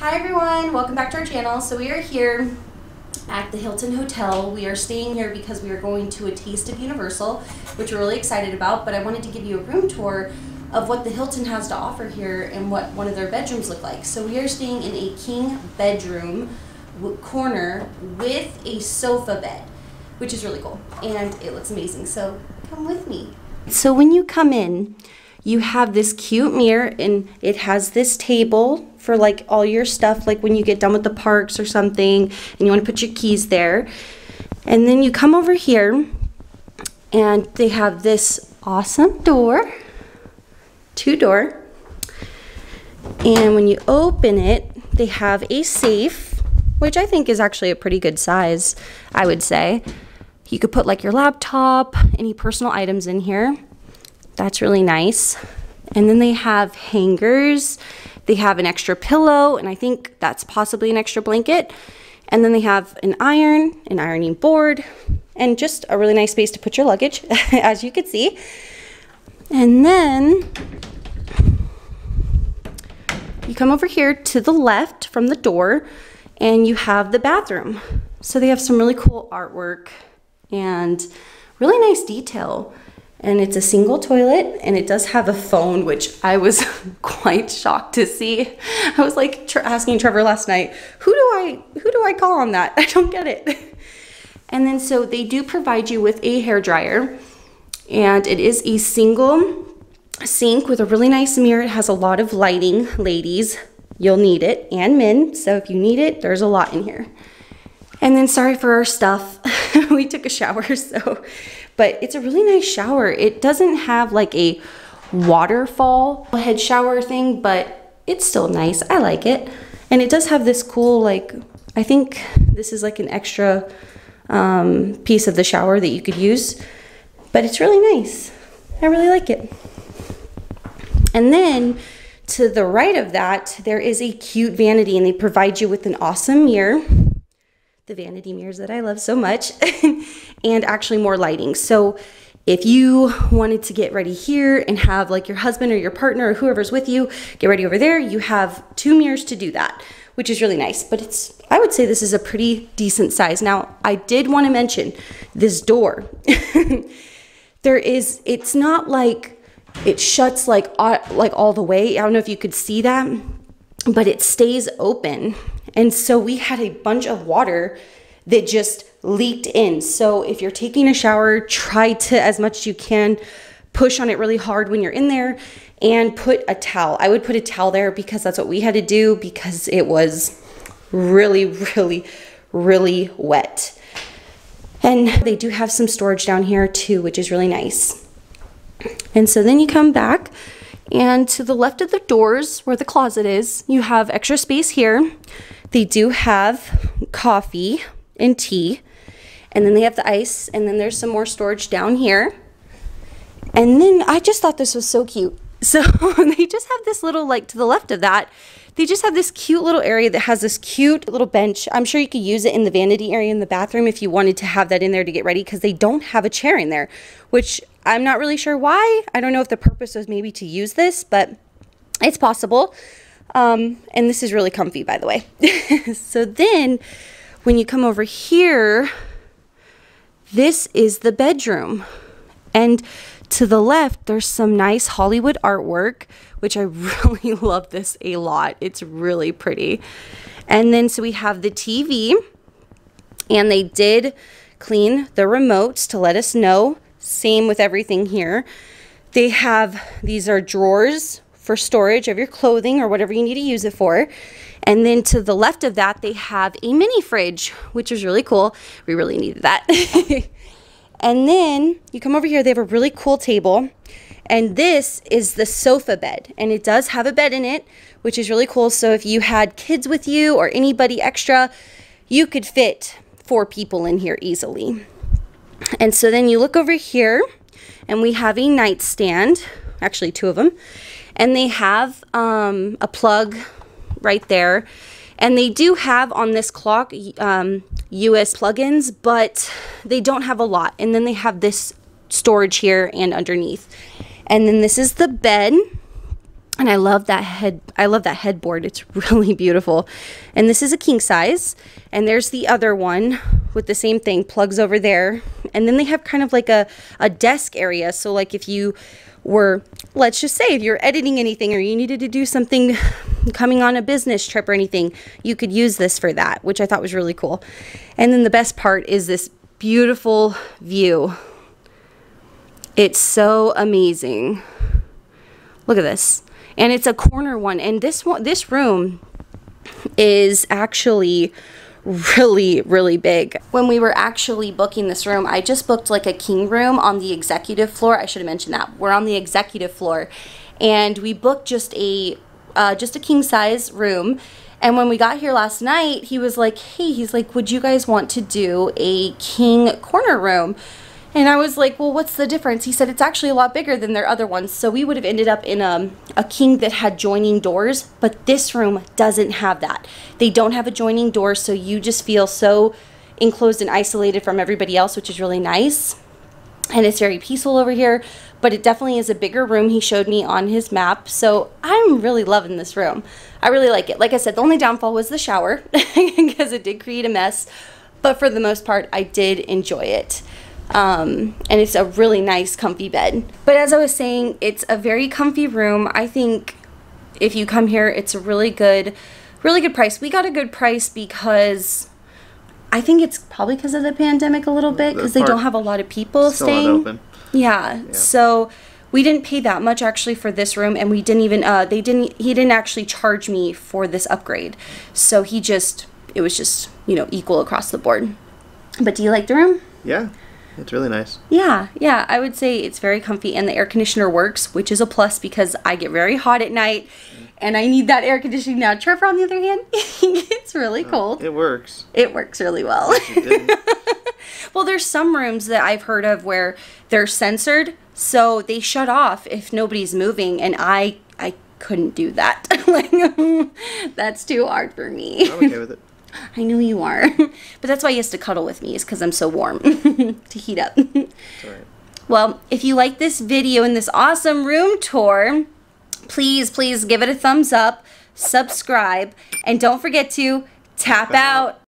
Hi everyone, welcome back to our channel. So we are here at the Hilton Hotel. We are staying here because we are going to a taste of Universal, which we're really excited about, but I wanted to give you a room tour of what the Hilton has to offer here and what one of their bedrooms look like. So we are staying in a king bedroom corner with a sofa bed, which is really cool and it looks amazing. So come with me. So when you come in, you have this cute mirror and it has this table for like all your stuff, like when you get done with the parks or something and you want to put your keys there. And then you come over here and they have this awesome door, two-door. And when you open it, they have a safe, which I think is actually a pretty good size, I would say. You could put like your laptop, any personal items in here. That's really nice. And then they have hangers. They have an extra pillow, and I think that's possibly an extra blanket. And then they have an ironing board, and just a really nice space to put your luggage, as you can see. And then you come over here to the left from the door, and you have the bathroom. So they have some really cool artwork and really nice detail. And it's a single toilet, and it does have a phone, which I was quite shocked to see. I was like asking Trevor last night, who do I call on that? I don't get it. And then so they do provide you with a hair dryer, and it is a single sink with a really nice mirror. It has a lot of lighting, ladies. You'll need it, and men. So if you need it, there's a lot in here. And then sorry for our stuff. We took a shower, but it's a really nice shower. It doesn't have like a waterfall head shower thing, but it's still nice. I like it. And it does have this cool, like, I think this is like an extra piece of the shower that you could use, but it's really nice. I really like it. And then to the right of that, there is a cute vanity, and they provide you with an awesome mirror. The vanity mirrors that I love so much, and actually more lighting. So if you wanted to get ready here and have like your husband or your partner or whoever's with you get ready over there, you have two mirrors to do that, which is really nice. But I would say this is a pretty decent size. Now, I did want to mention this door. It's not like it shuts like all the way. I don't know if you could see that, but it stays open. And so we had a bunch of water that just leaked in. So if you're taking a shower, try to, as much as you can, push on it really hard when you're in there and put a towel. I would put a towel there because that's what we had to do, because it was really, really, really wet. And they do have some storage down here too, which is really nice. And so then you come back, and to the left of the doors where the closet is, you have extra space here. They do have coffee and tea, and then they have the ice, and then there's some more storage down here. And then I just thought this was so cute. So they just have this little, like to the left of that, they just have this cute little area that has this cute little bench. I'm sure you could use it in the vanity area in the bathroom if you wanted to have that in there to get ready, because they don't have a chair in there, which I'm not really sure why. I don't know if the purpose was maybe to use this, but it's possible. And this is really comfy, by the way. So then when you come over here, this is the bedroom. And to the left, there's some nice Hollywood artwork, which I really love this a lot. It's really pretty. And then so we have the TV, and they did clean the remotes to let us know. Same with everything here. They have, these are drawers for storage of your clothing or whatever you need to use it for. And then to the left of that, they have a mini fridge, which is really cool. We really needed that. And then you come over here, they have a really cool table. And this is the sofa bed. And it does have a bed in it, which is really cool. So if you had kids with you or anybody extra, you could fit 4 people in here easily. And so then you look over here, and we have a nightstand, actually 2 of them. And they have a plug right there. And they do have on this clock US plugins, but they don't have a lot. And then they have this storage here and underneath. And then this is the bed. And I love that headboard. It's really beautiful. And this is a king size. And there's the other one with the same thing, plugs over there. And then they have kind of like a desk area. So like if you were, let's just say if you're editing anything or you needed to do something coming on a business trip or anything, you could use this for that, which I thought was really cool. And then the best part is this beautiful view. It's so amazing. Look at this. And it's a corner one. And this room is actually really, really big. When we were actually booking this room, I just booked like a king room on the executive floor. I should have mentioned that. We're on the executive floor. And we booked just a king size room. And when we got here last night, he was like, hey, he's like, would you guys want to do a king corner room? And I was like, well, what's the difference? He said it's actually a lot bigger than their other ones. So we would have ended up in a king that had joining doors, but this room doesn't have that. They don't have a joining door, so you just feel so enclosed and isolated from everybody else, which is really nice. And it's very peaceful over here, but it definitely is a bigger room. He showed me on his map. So I'm really loving this room. I really like it. Like I said, the only downfall was the shower because it did create a mess. But for the most part, I did enjoy it. And it's a really nice, comfy bed. But as I was saying, it's a very comfy room. I think if you come here, it's a really good price. We got a good price because I think it's probably because of the pandemic a little bit, because they don't have a lot of people staying. Still not open. Yeah. So we didn't pay that much actually for this room, and we didn't even he didn't actually charge me for this upgrade. So it was just, you know, equal across the board. But do you like the room? Yeah. It's really nice. Yeah, I would say it's very comfy, and the air conditioner works, which is a plus because I get very hot at night and I need that air conditioning now. Trevor, on the other hand, it's really cold. It works. It works really well. Well, there's some rooms that I've heard of where they're censored, so they shut off if nobody's moving, and I couldn't do that. Like, that's too hard for me. I'm okay with it. I knew you are. But that's why he has to cuddle with me, is because I'm so warm to heat up. That's all right. Well, if you like this video and this awesome room tour, please give it a thumbs up, subscribe, and don't forget to tap out.